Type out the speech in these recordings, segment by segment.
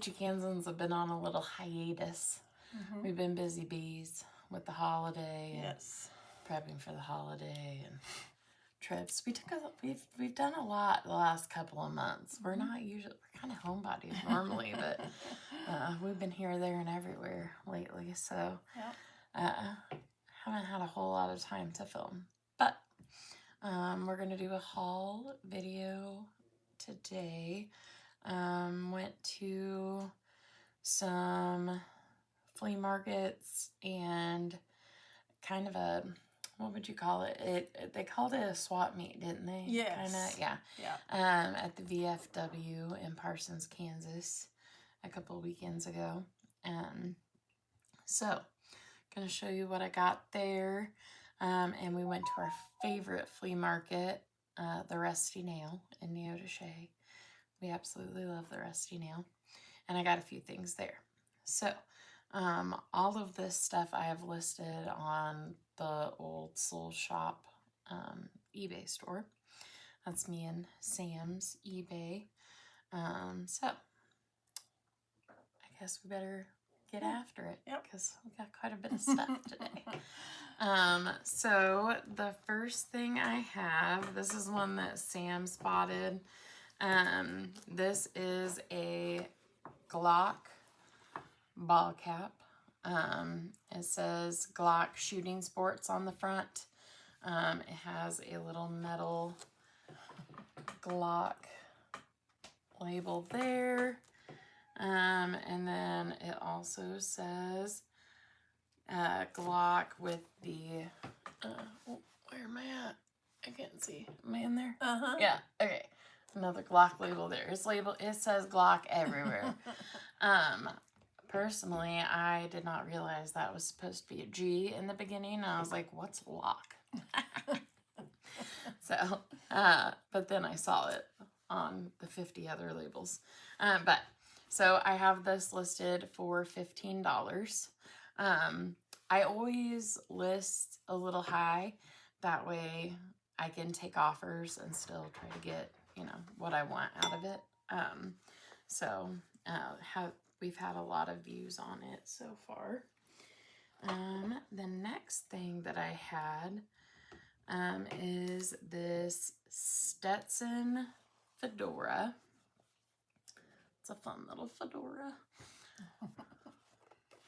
Peachy Kansans have been on a little hiatus. We've been busy bees with the holiday and prepping for the holiday and trips. We've done a lot the last couple of months. We're kind of homebodies normally, but we've been here, there, and everywhere lately. So haven't had a whole lot of time to film. But we're gonna do a haul video today. Went to some flea markets and kind of a, what would you call it? They called it a swap meet, didn't they? Yes. Yeah. At the VFW in Parsons, Kansas, a couple of weekends ago. So, gonna show you what I got there. And we went to our favorite flea market, the Rusty Nail in Neodesha. We absolutely love the Rusty Nail. And I got a few things there. So, all of this stuff I have listed on the OldSoulsShoppe eBay store. That's me and Sam's eBay. So, I guess we better get after it because we got quite a bit of stuff today. So, the first thing I have, this is one that Sam spotted. This is a Glock ball cap. It says Glock Shooting Sports on the front. It has a little metal Glock label there. And then it also says Glock with the, where am I at? I can't see. Am I in there? Yeah, okay. Another Glock label there. It says Glock everywhere. Personally, I did not realize that was supposed to be a G in the beginning. I was like, what's lock? So, but then I saw it on the 50 other labels. So I have this listed for $15. I always list a little high. That way I can take offers and still try to get, what I want out of it. We've had a lot of views on it so far. The next thing that I had is this Stetson fedora. It's a fun little fedora.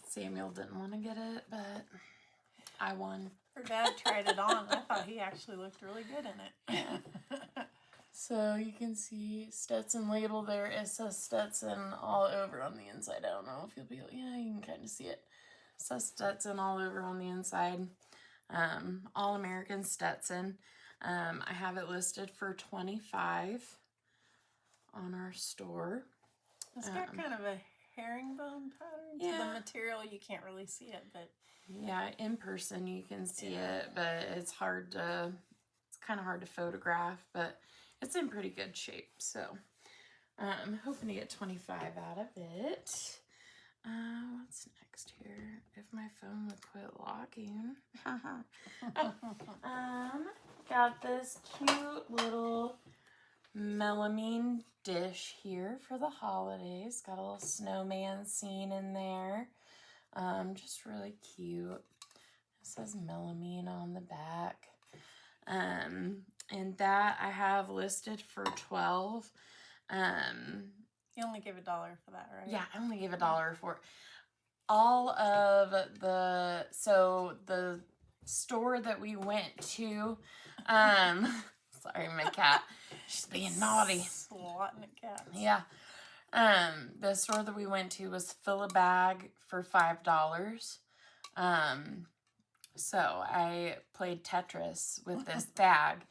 Samuel didn't want to get it, but I won. Her dad tried it on. I thought he actually looked really good in it. Yeah. So you can see Stetson label there. It says Stetson all over on the inside. I don't know if you'll be able, yeah, you can kind of see it. It says Stetson all over on the inside. All American Stetson. I have it listed for $25 on our store. It's got kind of a herringbone pattern to the material. You can't really see it, but yeah, in person you can see it, but it's kind of hard to photograph, but it's in pretty good shape. So I'm hoping to get 25 out of it. What's next here? If my phone would quit locking. Got this cute little melamine dish here for the holidays. Got a little snowman scene in there. Just really cute. It says melamine on the back. And that I have listed for $12. You only gave $1 for that, right? Yeah, I only gave $1 for it. All of the store that we went to, sorry, my cat, she's being naughty. Swatting at cats. Yeah. The store that we went to was fill a bag for $5. So I played Tetris with this bag,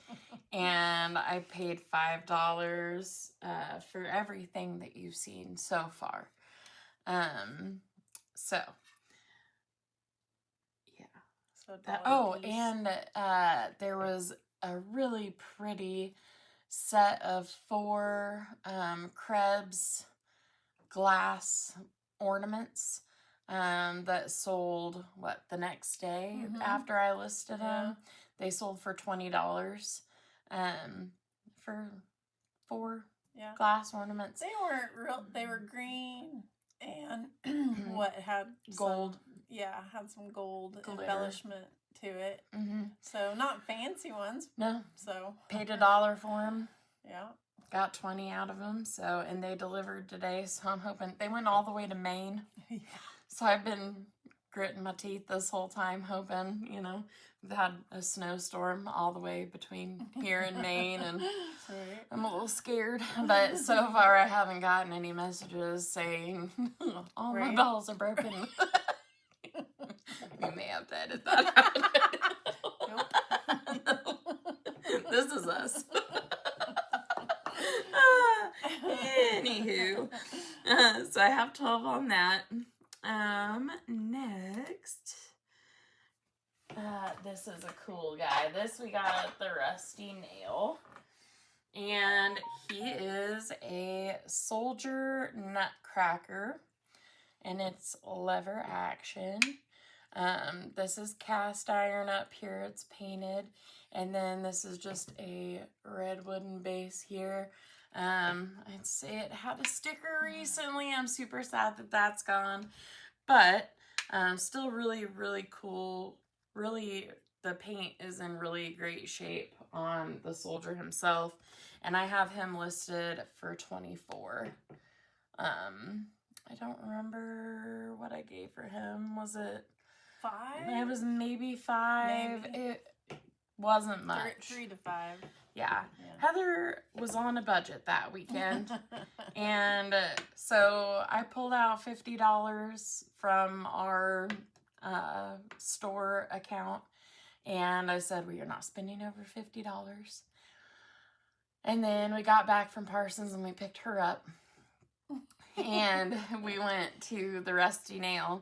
and I paid $5 for everything that you've seen so far. So there was a really pretty set of 4 Krebs glass ornaments that sold the next day after I listed them. They sold for $20 for 4 glass ornaments. They weren't real. They were green And what had Gold. had some gold Glitter. embellishment to it. So not fancy ones. No. So paid $1 for them. Yeah. Got 20 out of them. So, and they delivered today. So I'm hoping they went all the way to Maine. Yeah. So I've been gritting my teeth this whole time, hoping, you know, we've had a snowstorm all the way between here and Maine, and Right. I'm a little scared. But so far, I haven't gotten any messages saying all my balls are broken. We may have to edit that out. Nope. This is us. Anywho, so I have 12 on that. Next, this is a cool guy. This we got at the Rusty Nail, and he is a soldier nutcracker, and it's lever action. This is cast iron up here. It's painted, and then this is just a red wooden base here. I'd say it had a sticker recently. I'm super sad that that's gone, but still really, really cool. Really, the paint is in really great shape on the soldier himself, and I have him listed for $24. I don't remember what I gave for him. Was it $5? It was maybe $5. Maybe. It wasn't much. 3 to 5. Yeah. Heather was on a budget that weekend. And so I pulled out $50 from our store account. And I said, we are not spending over $50. And then we got back from Parsons and we picked her up. And we went to the Rusty Nail.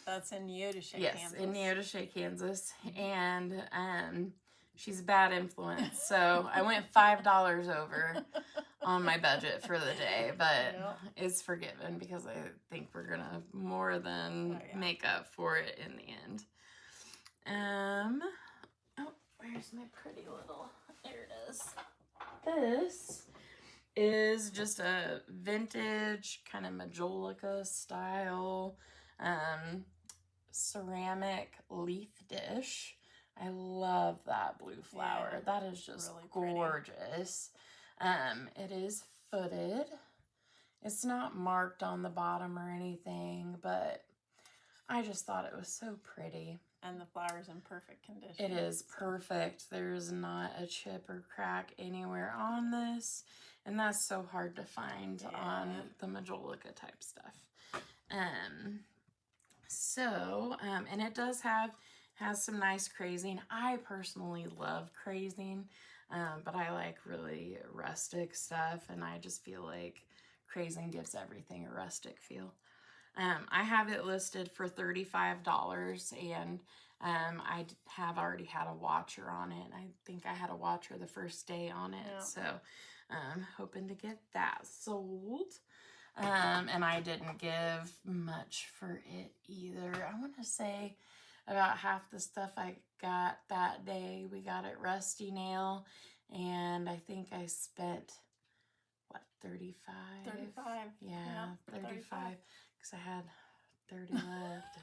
That's in Neodesha, Kansas. Yes, in Neodesha, Kansas. And she's a bad influence. So I went $5 over on my budget for the day. But it's forgiven because I think we're going to more than make up for it in the end. Oh, where's my pretty little... There it is. This is just a vintage kind of majolica style ceramic leaf dish. I love that blue flower. Yeah, that is just really gorgeous. It is footed. It's not marked on the bottom or anything, but I just thought it was so pretty. And the flower's in perfect condition. It is perfect. There's not a chip or crack anywhere on this. And that's so hard to find on the majolica type stuff. And it does has some nice crazing. I personally love crazing, but I like really rustic stuff, and I just feel like crazing gives everything a rustic feel. I have it listed for $35, and I have already had a watcher on it. I think I had a watcher the first day on it, so I'm hoping to get that sold. And I didn't give much for it either. I want to say about half the stuff I got that day we got at Rusty Nail, and I think I spent, what, 35? 35. Yeah, 35, because I had 30 left.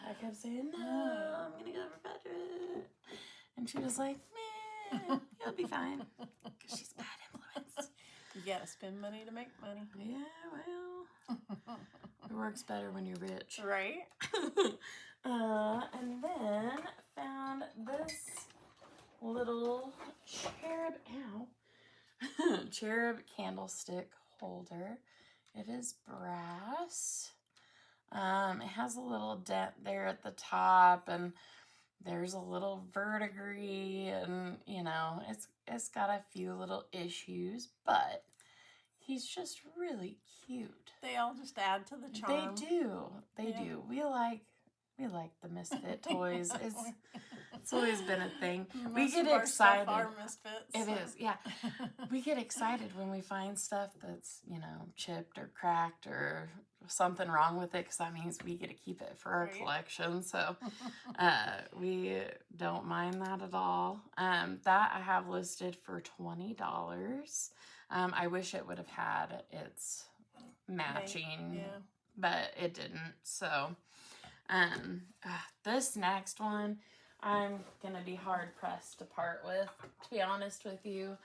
I kept saying, no, I'm going to go over budget. And she was like, meh, you'll be fine. Because she's bad influence. You gotta spend money to make money. Yeah, well, it works better when you're rich. Right? And then found this little cherub candlestick holder. It is brass. It has a little dent there at the top, and there's a little verdigris, and you know, it's got a few little issues, but he's just really cute. They all just add to the charm. They do. We like the misfit toys. It's always been a thing. We get excited. Our misfits. It is, yeah. We get excited when we find stuff that's, you know, chipped or cracked or something wrong with it, because that means we get to keep it for our collection. So we don't mind that at all. That I have listed for $20. I wish it would have had its matching, Yeah. but it didn't. So, this next one, I'm gonna be hard pressed to part with, to be honest with you.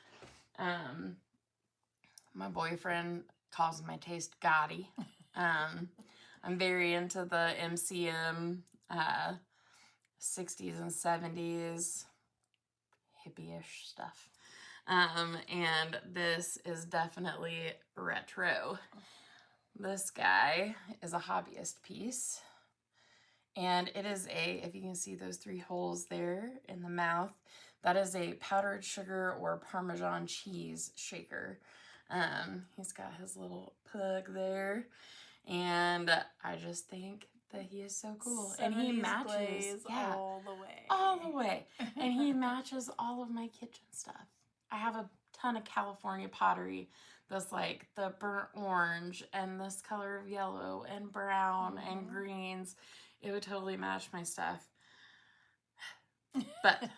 My boyfriend calls my taste gaudy. I'm very into the MCM 60s and 70s hippie-ish stuff. And this is definitely retro. This guy is a hobbyist piece. And it is if you can see those 3 holes there in the mouth, that is a powdered sugar or Parmesan cheese shaker. He's got his little pug there. And I just think that he is so cool. And he matches all the way. All the way. And he matches all of my kitchen stuff. I have a ton of California pottery that's like the burnt orange and this color of yellow and brown and greens. It would totally match my stuff. But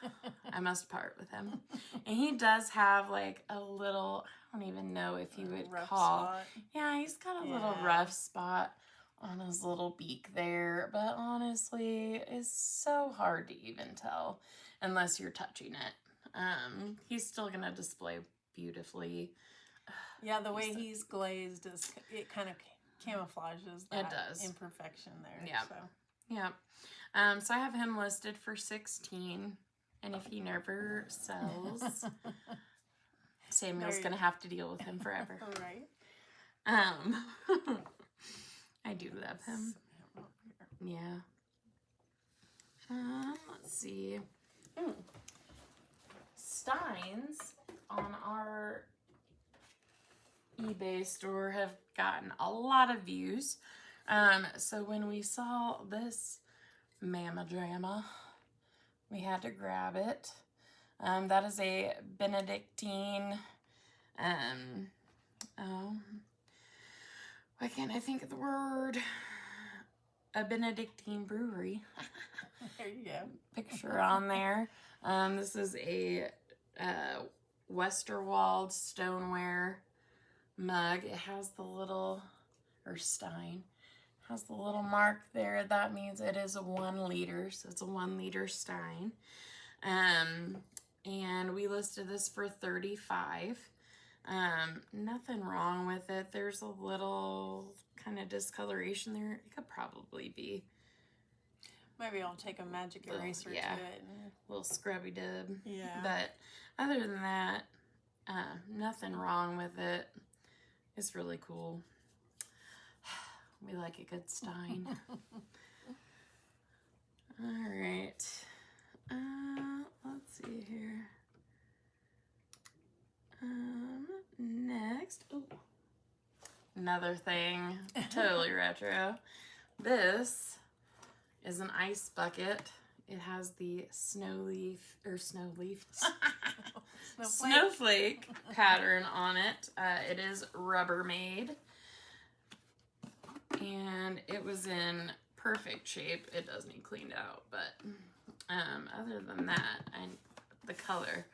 I must part with him. And he does have like a little, I don't even know if you would call. Spot. Yeah, he's got a little rough spot on his little beak there. But honestly, it's so hard to even tell unless you're touching it. He's still going to display beautifully. Yeah, the way he's glazed, it kind of camouflages that imperfection there. Yeah. So. Yeah. So I have him listed for $16, and if he never sells, Samuel's gonna have to deal with him forever. Right. I do love him. Yeah. Let's see. Steins on our eBay store have gotten a lot of views. So when we saw this Mama Drama, we had to grab it. That is a Benedictine, why can't I think of the word? A Benedictine brewery. There you go. Picture on there. This is a Westerwald stoneware mug. It has the little, or stein, has the little mark there. That means it is a 1 liter, so it's a 1 liter stein. And we listed this for $35. Nothing wrong with it. There's a little kind of discoloration there. It could probably be. Maybe I'll take a magic eraser to it. A little scrubby dub. Yeah. But other than that, nothing wrong with it. It's really cool. We like a good stein. All right. Let's see here. Next. Ooh. Another thing. Totally retro. This is an ice bucket. It has the snowflake pattern on it. It is Rubbermaid. And it was in perfect shape. It does need cleaned out, but other than that, the color.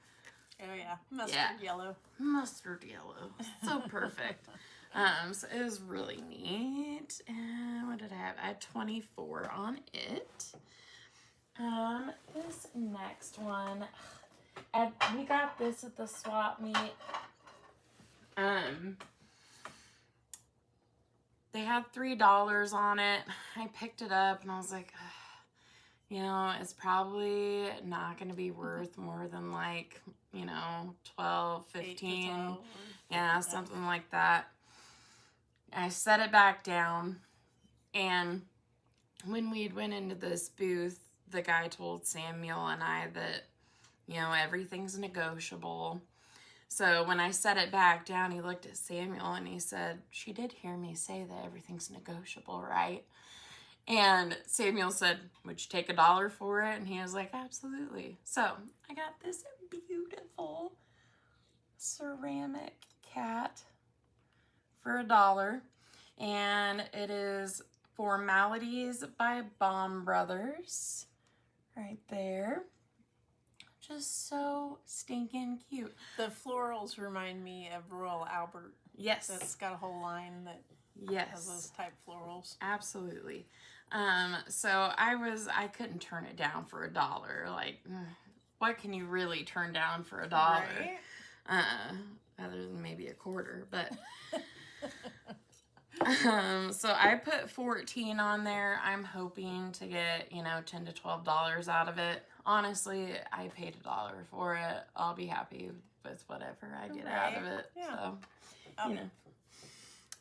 Oh yeah, mustard yellow. Mustard yellow, so perfect. So it was really neat. And what did I have? I had 24 on it. This next one, we got this at the swap meet. They had $3 on it. I picked it up and I was like, you know, it's probably not going to be worth more than like, you know, 12, 15. 12. Yeah, something like that. I set it back down, and when we went into this booth, the guy told Samuel and I that, you know, everything's negotiable. So when I set it back down, he looked at Samuel and he said, "She did hear me say that everything's negotiable, right?" And Samuel said, "Would you take $1 for it?" And he was like, "Absolutely." So I got this beautiful ceramic cat for $1. And it is Formalities by Baum Brothers. Right there. Just so stinking cute. The florals remind me of Royal Albert. Yes. That's got a whole line that Yes. Has those type florals. Absolutely. So I couldn't turn it down for $1. Like, what can you really turn down for $1? Right? Other than maybe a quarter, but so I put 14 on there. I'm hoping to get, $10 to $12 out of it. Honestly, I paid $1 for it. I'll be happy with whatever I get out of it. Yeah.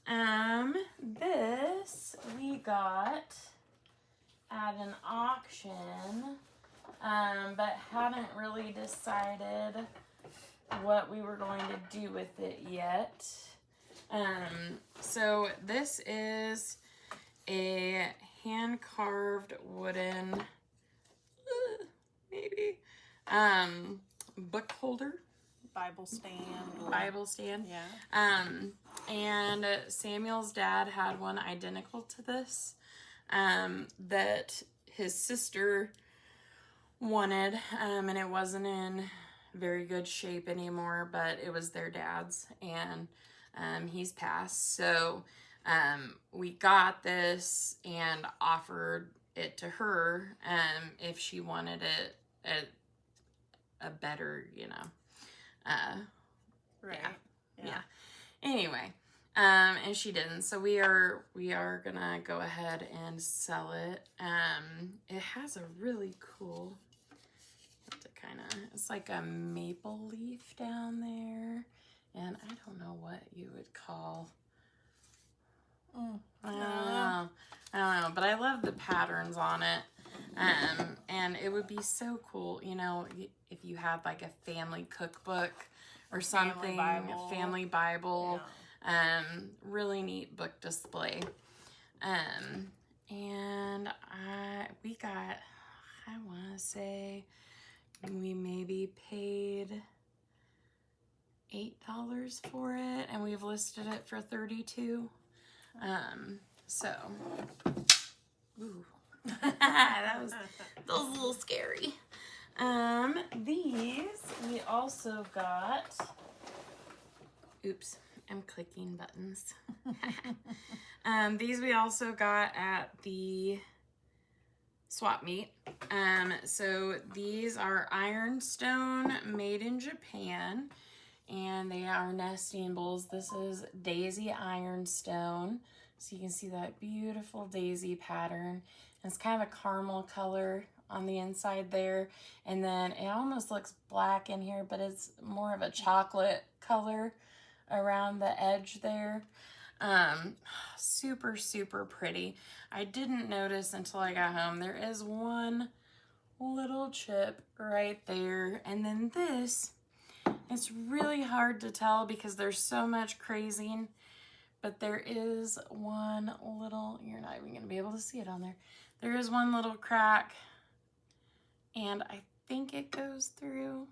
So, this we got at an auction, but hadn't really decided what we were going to do with it yet. So this is a hand-carved wooden, maybe, book holder. Bible stand. Bible stand. Yeah. And Samuel's dad had one identical to this, that his sister wanted, and it wasn't in very good shape anymore, but it was their dad's, and he's passed. So we got this and offered it to her if she wanted it a better, Right. yeah. Anyway, and she didn't. So we are gonna go ahead and sell it. It has a really cool, it's like a maple leaf down there, and I don't know what you would call. I don't know, but I love the patterns on it. And it would be so cool, if you had like a family cookbook or something, a family Bible, really neat book display. And we got, I want to say we maybe paid $8 for it, and we've listed it for $32. So, ooh, that was a little scary. These we also got. Oops, I'm clicking buttons. These we also got at the swap meet. So these are ironstone made in Japan, and they are nesting bowls. This is daisy ironstone. So you can see that beautiful daisy pattern. And it's kind of a caramel color on the inside there. And then it almost looks black in here, but it's more of a chocolate color around the edge there. Super, super pretty. I didn't notice until I got home. There is one little chip right there. And then this, it's really hard to tell because there's so much crazing. But there is one little, you're not even going to be able to see it on there. There is one little crack, and I think it goes through.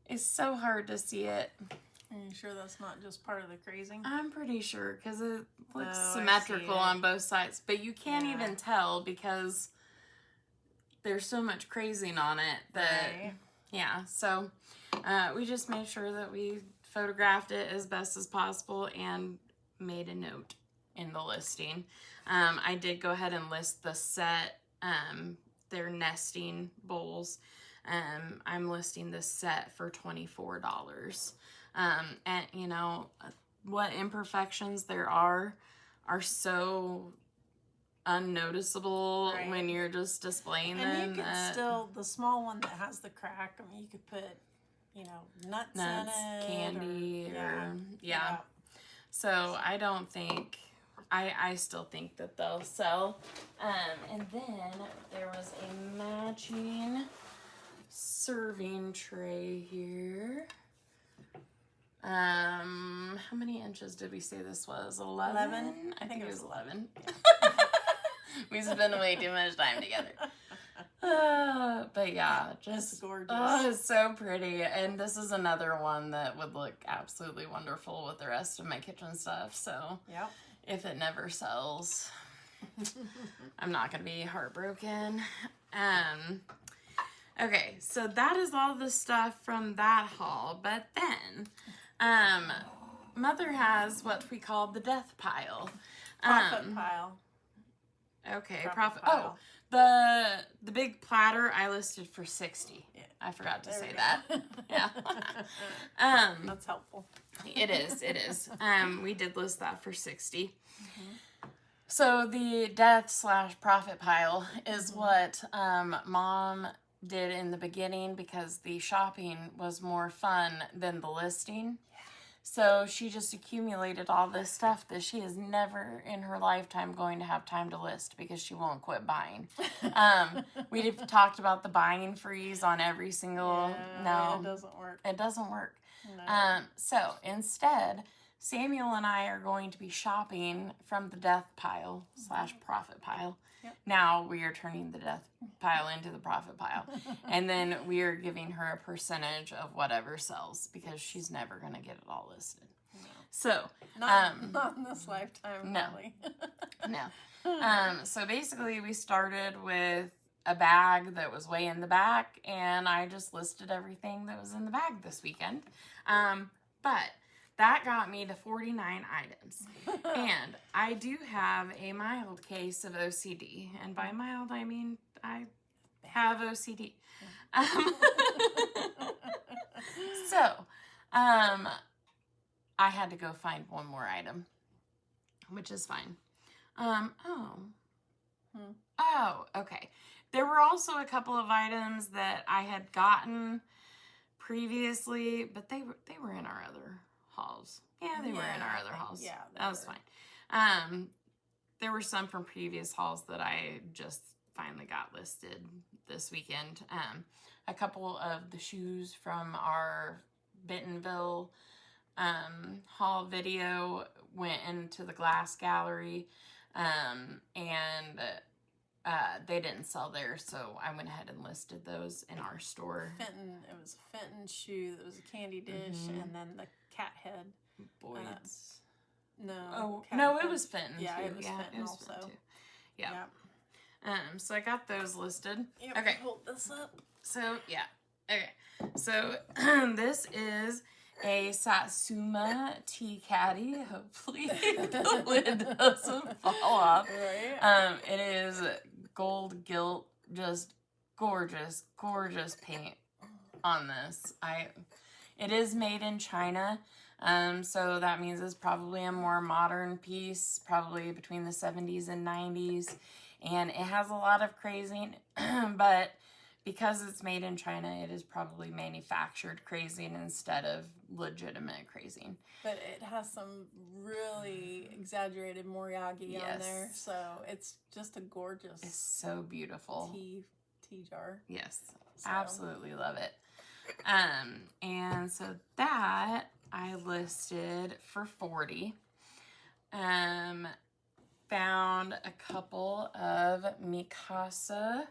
It's so hard to see it. Are you sure that's not just part of the crazing? I'm pretty sure, because it looks symmetrical on both sides. But you can't even tell because there's so much crazing on it that, so we just made sure that we photographed it as best as possible and made a note in the listing. I did go ahead and list the set, their nesting bowls. I'm listing this set for $24. And what imperfections there are so unnoticeable when you're just displaying them. And you could still, the small one that has the crack, I mean, you could put nuts in it, candy, So I don't think, I still think that they'll sell. And then there was a matching serving tray here. How many inches did we say this was? 11? I think it was 11. We spend way too much time together. But yeah, just gorgeous. Oh, it's so pretty. And this is another one that would look absolutely wonderful with the rest of my kitchen stuff. So if it never sells, I'm not gonna be heartbroken. Okay, so that is all the stuff from that haul. But then Mother has what we call the death pile. Profit pile. Okay, profit pile. Oh, the big platter I listed for $60. Yeah. I forgot to say that. Yeah. That's helpful. It is. We did list that for $60. So the death/profit pile is what Mom did in the beginning because the shopping was more fun than the listing. So she just accumulated all this stuff that she is never in her lifetime going to have time to list because she won't quit buying. We've talked about the buying freeze on every single... No, it doesn't work. It doesn't work. No. So instead, Samuel and I are going to be shopping from the death pile/profit pile. Yep. Now we are turning the death pile into the profit pile. And then we are giving her a percentage of whatever sells because she's never going to get it all listed. No. So, not in this lifetime, no. probably. No. So basically we started with a bag that was way in the back, and I just listed everything that was in the bag this weekend. But that got me to 49 items. And I do have a mild case of OCD. And by mild, I mean I have OCD. So, I had to go find one more item, which is fine. Oh, okay. There were also a couple of items that I had gotten previously, but they were in our other hauls. Yeah, they were in our other hauls. Yeah, that was fine. There were some from previous hauls that I just finally got listed this weekend. A couple of the shoes from our Bentonville haul video went into the glass gallery, and they didn't sell there, so I went ahead and listed those in our store. It was a Fenton shoe that was a candy dish, and then the cat head. Boyd's. It was Fenton yeah, too. It was Fenton also. Fenton too. Yeah. Yep. So I got those listed. Yep, okay. Hold this up. So, yeah. Okay. So, this is a Satsuma tea caddy. Hopefully the lid doesn't fall off. Right. It is gold gilt, just gorgeous paint on this. It is made in China. So that means it's probably a more modern piece, probably between the 70s and 90s. And it has a lot of crazing, but because it's made in China, it is probably manufactured crazing instead of legitimate crazing. But it has some really exaggerated moriagi on there, so it's just a gorgeous. It's so beautiful. Tea jar. Yes, so. Absolutely love it. And so that I listed for $40. Found a couple of Mikasa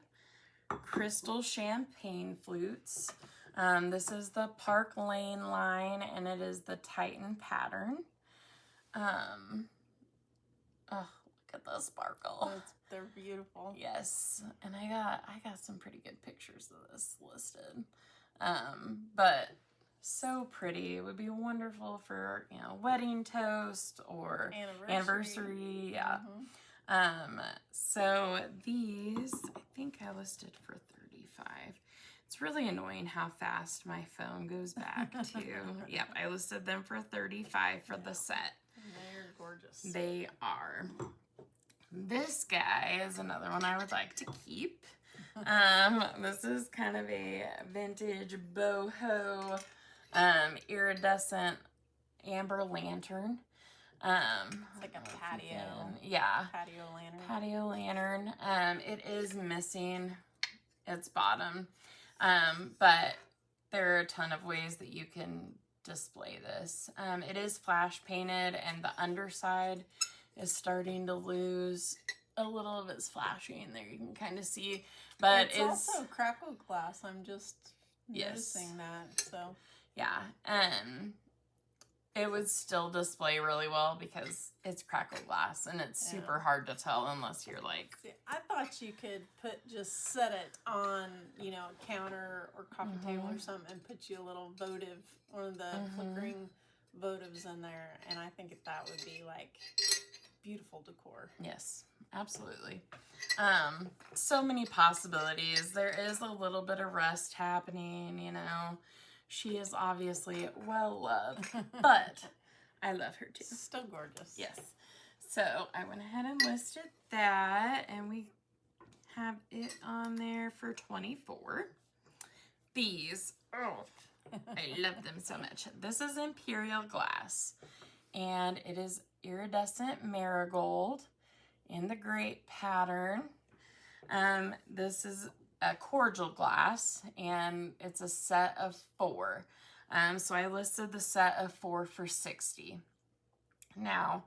crystal champagne flutes. This is the Park Lane line, and it is the Titan pattern. Oh, look at the sparkle. They're beautiful. Yes, and I got some pretty good pictures of this listed. But so pretty. It would be wonderful for, wedding toast or anniversary. Yeah. Mm-hmm. So these, I think I listed for $35. It's really annoying how fast my phone goes back to. Yep, I listed them for $35 for the set. They're gorgeous. They are. This guy is another one I would like to keep. This is kind of a vintage boho iridescent amber lantern. It's like a patio. Yeah. Patio lantern. Patio lantern. It is missing its bottom. But there are a ton of ways that you can display this. It is flash painted, and the underside is starting to lose a little of its flashing there. You can kind of see, but it's also crackle glass. I'm just noticing that. So yeah, it would still display really well because it's crackle glass, and it's super hard to tell unless you're like. See, I thought you could set it on, a counter or coffee table or something, and put you a little votive, one of the flickering votives in there, and I think that would be like beautiful decor. Yes, absolutely. So many possibilities. There is a little bit of rust happening, you know. She is obviously well loved, but I love her too. Still gorgeous. Yes. So I went ahead and listed that, and we have it on there for $24. These, oh, I love them so much. This is Imperial Glass, and it is iridescent marigold in the grape pattern. This is a cordial glass, and it's a set of 4. So I listed the set of 4 for $60. Now,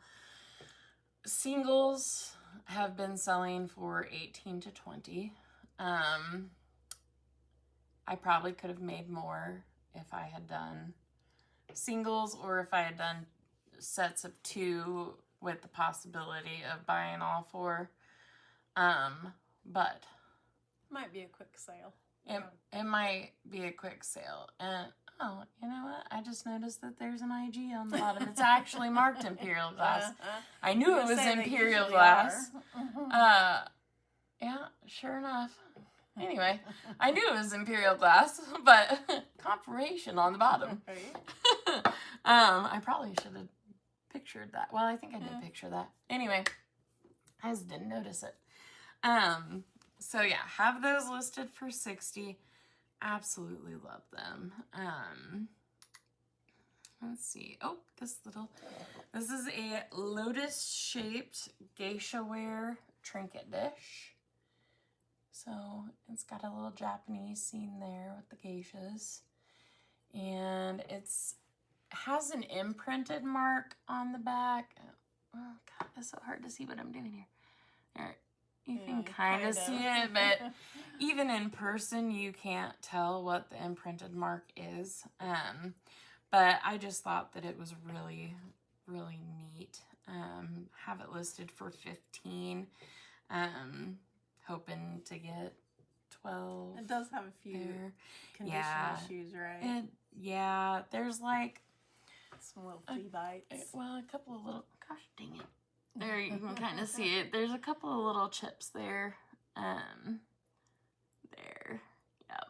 singles have been selling for $18 to $20. I probably could have made more if I had done singles, or if I had done sets of 2 with the possibility of buying all 4. But might be a quick sale. It might be a quick sale. And oh, you know what? I just noticed that there's an IG on the bottom. It's actually marked Imperial Glass. I knew it was Imperial Glass. Yeah, sure enough. Anyway, I knew it was Imperial Glass, but confirmation on the bottom. I probably should have pictured that. Well, I think I did picture that. Anyway, I just didn't notice it. So yeah, have those listed for $60. Absolutely love them. Let's see. Oh, this is a lotus shaped geisha ware trinket dish. So it's got a little Japanese scene there with the geishas. And has an imprinted mark on the back. Oh God, it's so hard to see what I'm doing here. There, you can kind of see it, but even in person, you can't tell what the imprinted mark is. But I just thought that it was really, really neat. Have it listed for $15. Hoping to get 12. It does have a few condition issues, right? There's like some little flea bites. Well, a couple of little, gosh dang it. There, you can kind of see it. There's a couple of little chips there. There. Yep.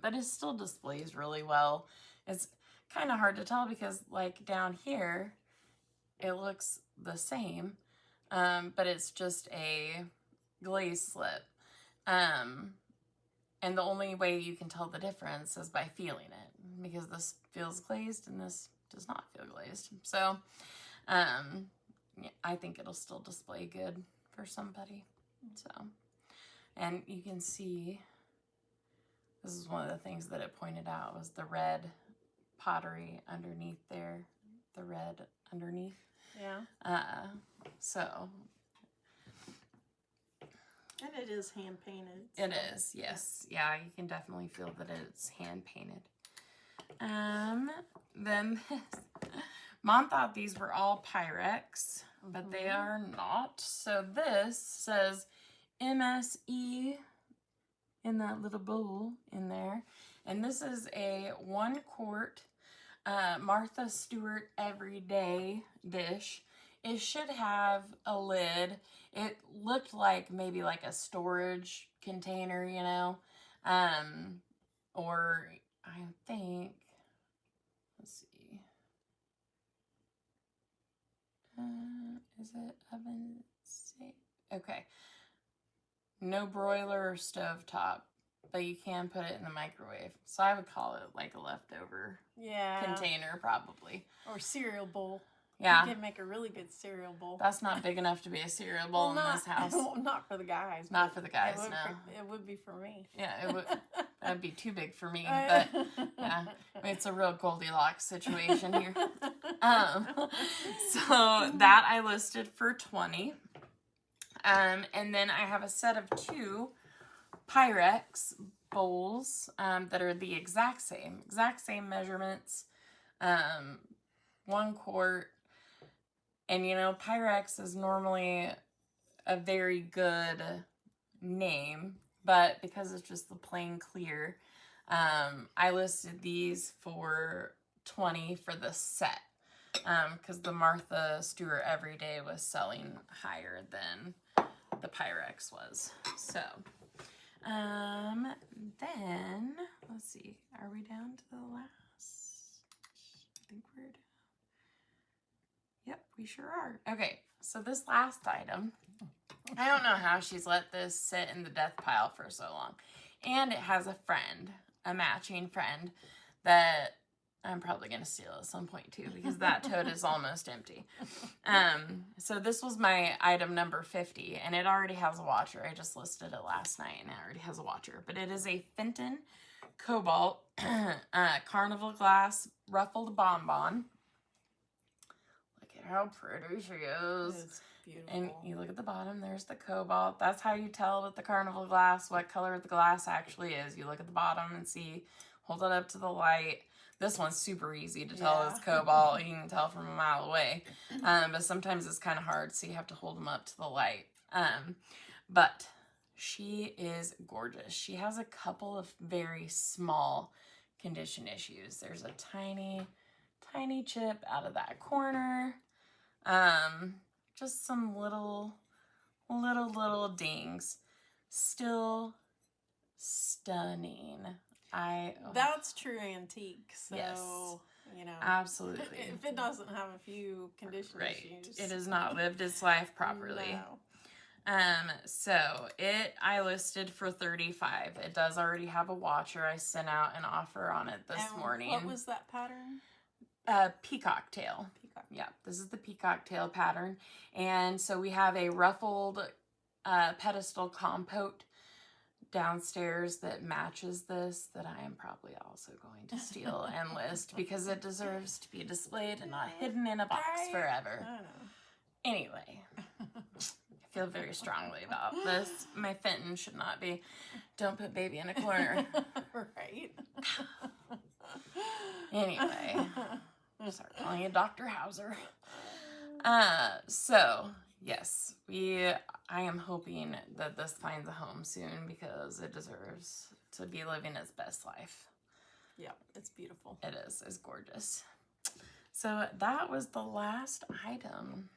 But it still displays really well. It's kind of hard to tell because like down here, it looks the same. But it's just a glaze slip. And the only way you can tell the difference is by feeling it, because this feels glazed and this does not feel glazed. So, I think it'll still display good for somebody. So, and you can see, this is one of the things that it pointed out was the red pottery underneath there, the red underneath. Yeah. So. And it is hand painted. So. It is, yes. Yeah, you can definitely feel that it's hand painted. Then Mom thought these were all Pyrex, but they are not. So this says MSE in that little bowl in there. And this is a 1 quart Martha Stewart everyday dish. It should have a lid. It looked like maybe like a storage container, you know, or I think, let's see, is it oven safe? Okay, no broiler or stove top, but you can put it in the microwave. So I would call it like a leftover container probably. Or cereal bowl. Yeah. You can make a really good cereal bowl. That's not big enough to be a cereal bowl in this house. Not for the guys. Not for the guys, no. It would be for me. Yeah, it would. That'd be too big for me. But yeah, it's a real Goldilocks situation here. So that I listed for $20. And then I have a set of 2 Pyrex bowls that are the exact same measurements. 1 quart. And, you know, Pyrex is normally a very good name, but because it's just the plain clear, I listed these for $20 for the set. Because the Martha Stewart Everyday was selling higher than the Pyrex was. So, then, let's see. Are we down to the last? I think we're down. Yep, we sure are. Okay, so this last item, I don't know how she's let this sit in the death pile for so long. And it has a friend, a matching friend, that I'm probably going to steal at some point too, because that tote is almost empty. So this was my item number 50, and it already has a watcher. I just listed it last night, and it already has a watcher. But it is a Fenton Cobalt Carnival Glass Ruffled Bonbon. Look at how pretty she is. It's beautiful. And you look at the bottom, there's the cobalt. That's how you tell with the Carnival glass what color the glass actually is. You look at the bottom and see, hold it up to the light. This one's super easy to tell it's cobalt. You can tell from a mile away. But sometimes it's kind of hard, so you have to hold them up to the light. But she is gorgeous. She has a couple of very small condition issues. There's a tiny, tiny chip out of that corner. Just some little dings. Still stunning. That's true antique, so yes, you know, absolutely. If it doesn't have a few condition issues, it has not lived its life properly. No. So I listed for $35. It does already have a watcher. I sent out an offer on it this morning. What was that pattern? Peacock tail. Peacock. Yeah, this is the peacock tail pattern, and so we have a ruffled pedestal compote downstairs that matches this, that I am probably also going to steal and list, because it deserves to be displayed and not hidden in a box forever. I don't know. Anyway, I feel very strongly about this. My Fenton should not be, don't put baby in a corner. Right. Anyway, start calling you Dr. Hauser. So yes, I am hoping that this finds a home soon, because it deserves to be living its best life. Yeah, it's beautiful. It is. It's gorgeous. So that was the last item.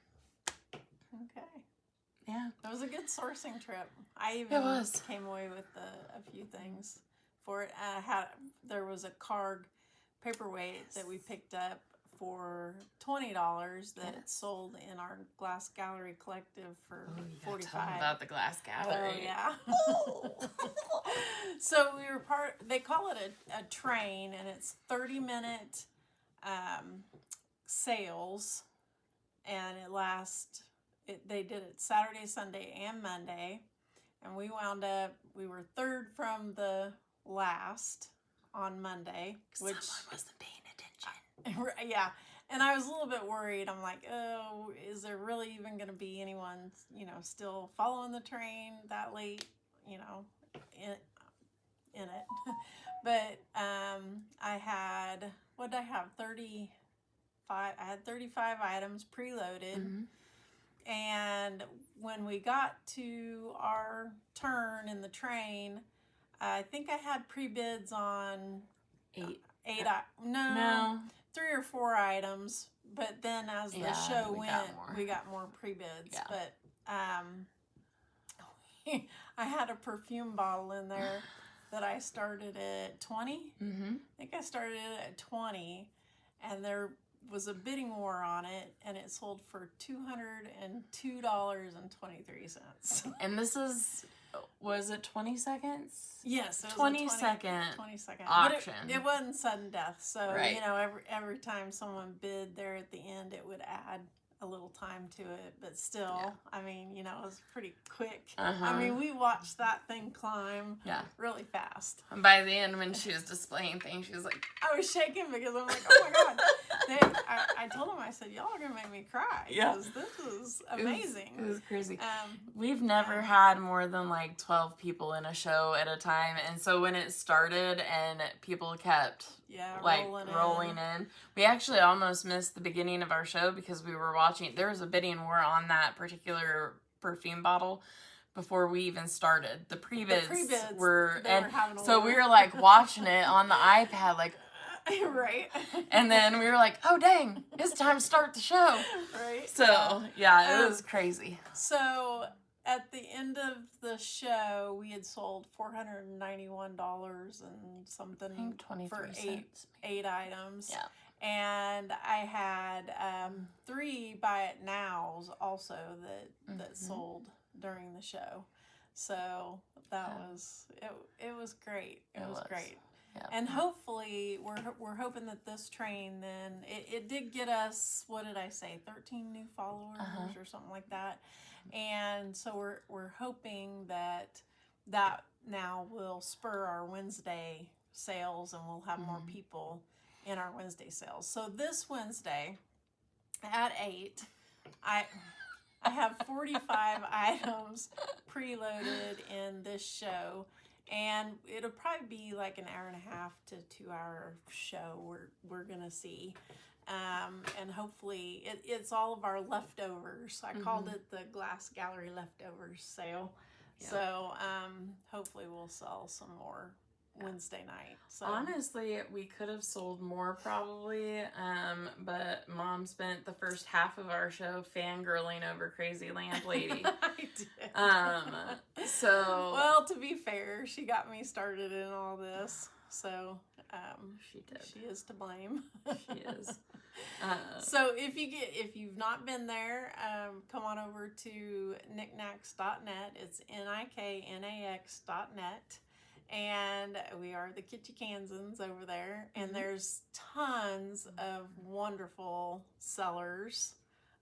Okay. Yeah. That was a good sourcing trip. I even came away with a few things for it. There was a card paperweight that we picked up for $20 that sold in our Glass Gallery collective for $45. Tell them about the Glass Gallery. Oh, yeah. So we were they call it a train, and it's 30-minute sales, and it lasts, they did it Saturday, Sunday, and Monday, and we were third from the last on Monday, which someone wasn't paying attention. Yeah, and I was a little bit worried. I'm like, oh, is there really even going to be anyone, still following the train that late, in it? But I had, what did I have? 35. I had 35 items preloaded. Mm-hmm. And when we got to our turn in the train, I think I had pre-bids on eight. No. 3 or 4 items, but then as the show went, we got more pre-bids. Yeah. But I had a perfume bottle in there that I started at 20. Mm-hmm. I think I started it at 20, and there was a bidding war on it, and it sold for $202.23. And this was it 20 seconds? Yes, it was 20 second auction. But it wasn't sudden death, so every time someone bid there at the end, it would add a little time to it, but still, I mean, it was pretty quick. I mean, we watched that thing climb really fast. And by the end, when she was displaying things, she was like, I was shaking, because I'm like, oh my God. I told him, I said, y'all are going to make me cry, because this is amazing. It was crazy. We've never had more than like 12 people in a show at a time, and so when it started and people kept rolling in. We actually almost missed the beginning of our show because we were watching. There was a bidding war on that particular perfume bottle before we even started. The pre-bids were, and so we were like watching it on the iPad, like, Right. And then we were like, oh, dang, it's time to start the show. Right. So, yeah, it was crazy. So, at the end of the show, we had sold $491 and something, I think 23 for cents. eight items. Yeah. And I had 3 buy it nows also that sold during the show. So that was it was great. It was great. Yeah. And hopefully we're hoping that this train then it did get us, what did I say, 13 new followers or something like that. And so we're hoping that now will spur our Wednesday sales, and we'll have more people in our Wednesday sales. So this Wednesday at 8, I have 45 items preloaded in this show, and it'll probably be like an hour and a half to 2 hour show we're gonna see. And hopefully it's all of our leftovers. I called it the Glass Gallery Leftovers sale. Yep. So hopefully we'll sell some more Wednesday night. So honestly, we could have sold more probably, but Mom spent the first half of our show fangirling over Crazy Lamp Lady. I did. So well, to be fair, she got me started in all this, so she did. She is to blame. She is. So if you've not been there, come on over to knickknacks.net. It's niknax.net. And we are the Kitschy Kansans over there. And there's tons of wonderful sellers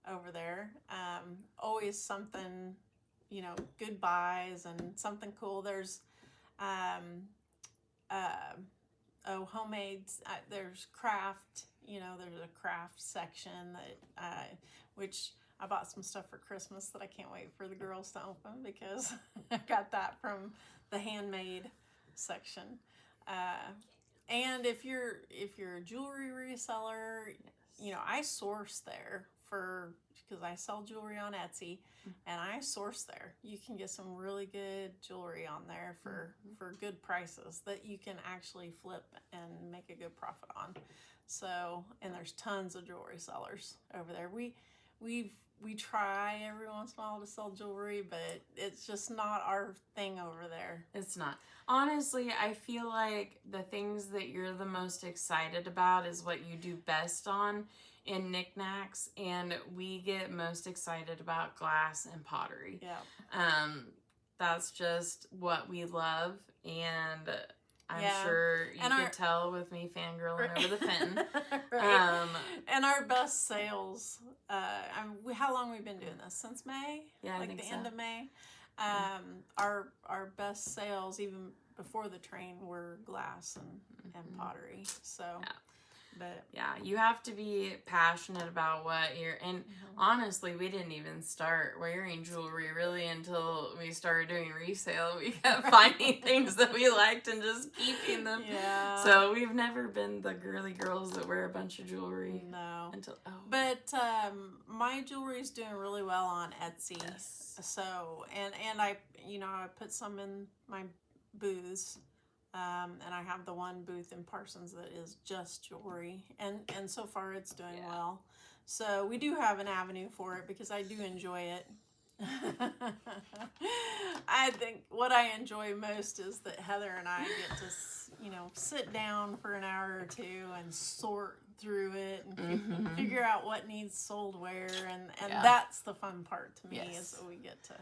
over there. Always something, good buys and something cool. There's homemade, there's craft, there's a craft section that which I bought some stuff for Christmas that I can't wait for the girls to open, because I got that from the handmade section. And if you're a jewelry reseller, I source there because I sell jewelry on Etsy, and I source there. You can get some really good jewelry on there for good prices that you can actually flip and make a good profit on. So, and there's tons of jewelry sellers over there. We try every once in a while to sell jewelry, but it's just not our thing over there. It's not. Honestly, I feel like the things that you're the most excited about is what you do best on in knickknacks, and we get most excited about glass and pottery. Yeah. That's just what we love, and I'm sure you could tell with me fangirling over the Fenton. Right. And our best sales, how long have we been doing this? Since May? Yeah, like I think the so. end of May. Our best sales, even before the train, were glass and pottery. So, but yeah, you have to be passionate about what you're. And honestly, we didn't even start wearing jewelry really until we started doing resale. We kept finding things that we liked and just keeping them. Yeah. So we've never been the girly girls that wear a bunch of jewelry. No. But my jewelry's doing really well on Etsy. yes. So and I put some in my booths. And I have the one booth in Parsons that is just jewelry, and so far it's doing well. So we do have an avenue for it because I do enjoy it. I think what I enjoy most is that Heather and I get to, sit down for an hour or two and sort through it and figure out what needs sold where, and that's the fun part to me is that we get to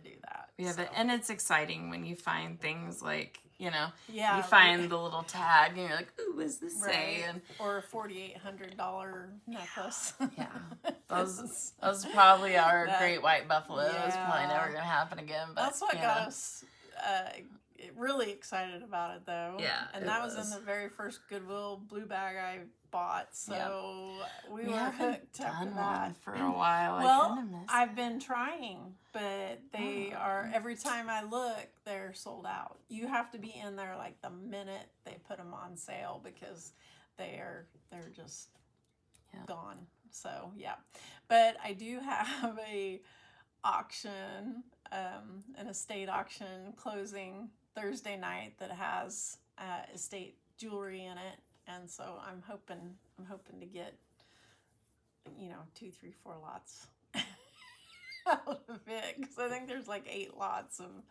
do that. Yeah, and it's exciting when you find things like, you Yeah, find the little tag and you're like, ooh, what does this say? And or a $4,800 necklace. yeah, those probably our great white buffalo. It's probably never gonna happen again. But that's what got us really excited about it, though. Yeah, and that was in the very first Goodwill blue bag I bought. So we were hooked after that for a while. Well, I've been trying, but they are, every time I look, they're sold out. You have to be in there like the minute they put them on sale because they're just gone. So but I do have a auction, an estate auction closing Thursday night that has estate jewelry in it and so I'm hoping to get, 2, 3, 4 lots out of it, because I think there's like 8 lots of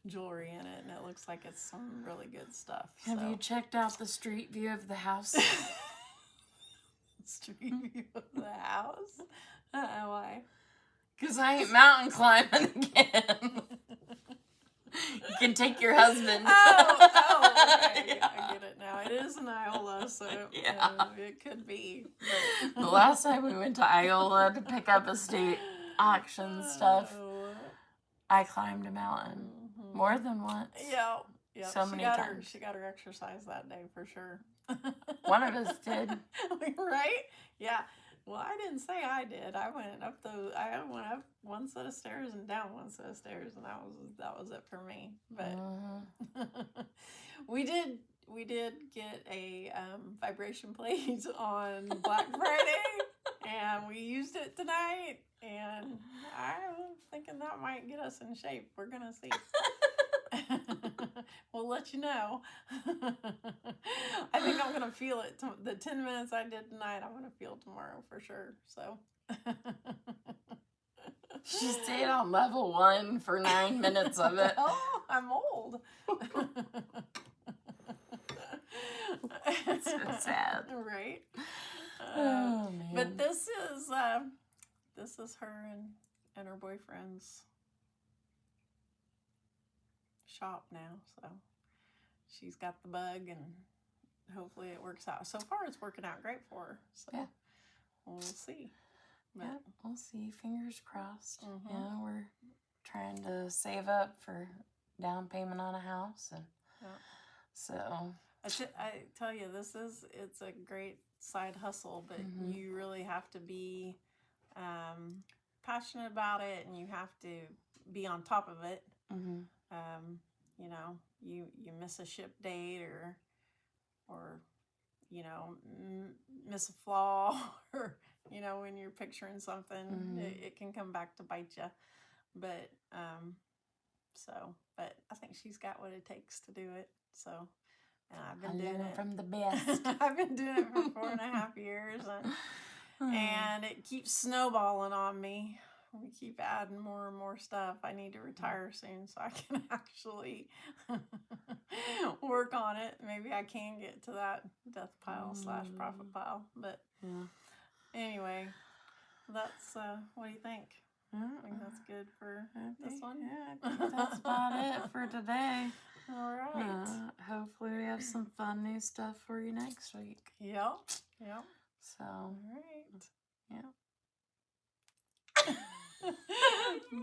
jewelry in it, and it looks like it's some really good stuff. Have you checked out the street view of the house? Street view of the house? Why? Because I ain't mountain climbing again. You can take your husband. Okay. I get it now. It is an Iola, so it could be. But... The last time we went to Iola to pick up estate auction stuff, I climbed a mountain more than once. Yeah. So many times. She got her exercise that day for sure. One of us did. Right? Yeah. Well, I didn't say I did. I went up one set of stairs and down one set of stairs, and that was it for me. But we did get a vibration plate on Black Friday, and we used it tonight. And I'm thinking that might get us in shape. We're gonna see. We'll let you know. I think I'm gonna feel it. The 10 minutes I did tonight, I'm gonna feel tomorrow for sure. So she stayed on level 1 for 9 minutes of it. Oh, I'm old. It's so sad, right? Oh man! But this is her and her boyfriend's shop now, so she's got the bug, and hopefully it works out. So far it's working out great for her, so yeah, we'll see. But, yeah, we'll see. Fingers crossed. Yeah, we're trying to save up for down payment on a house, and so I tell you, it's a great side hustle, but you really have to be passionate about it, and you have to be on top of it. You miss a ship date or miss a flaw, or when you're picturing something, it can come back to bite you. But but I think she's got what it takes to do it. So, and I've been doing it from the best. I've been doing it for 4.5 years, and it keeps snowballing on me. We keep adding more and more stuff. I need to retire soon so I can actually work on it. Maybe I can get to that death pile / profit pile. But anyway, that's, what do you think? I think that's good for this one. Yeah, I think that's about it for today. All right. Hopefully we have some fun new stuff for you next week. Yep. So, all right. Yeah.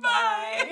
Bye.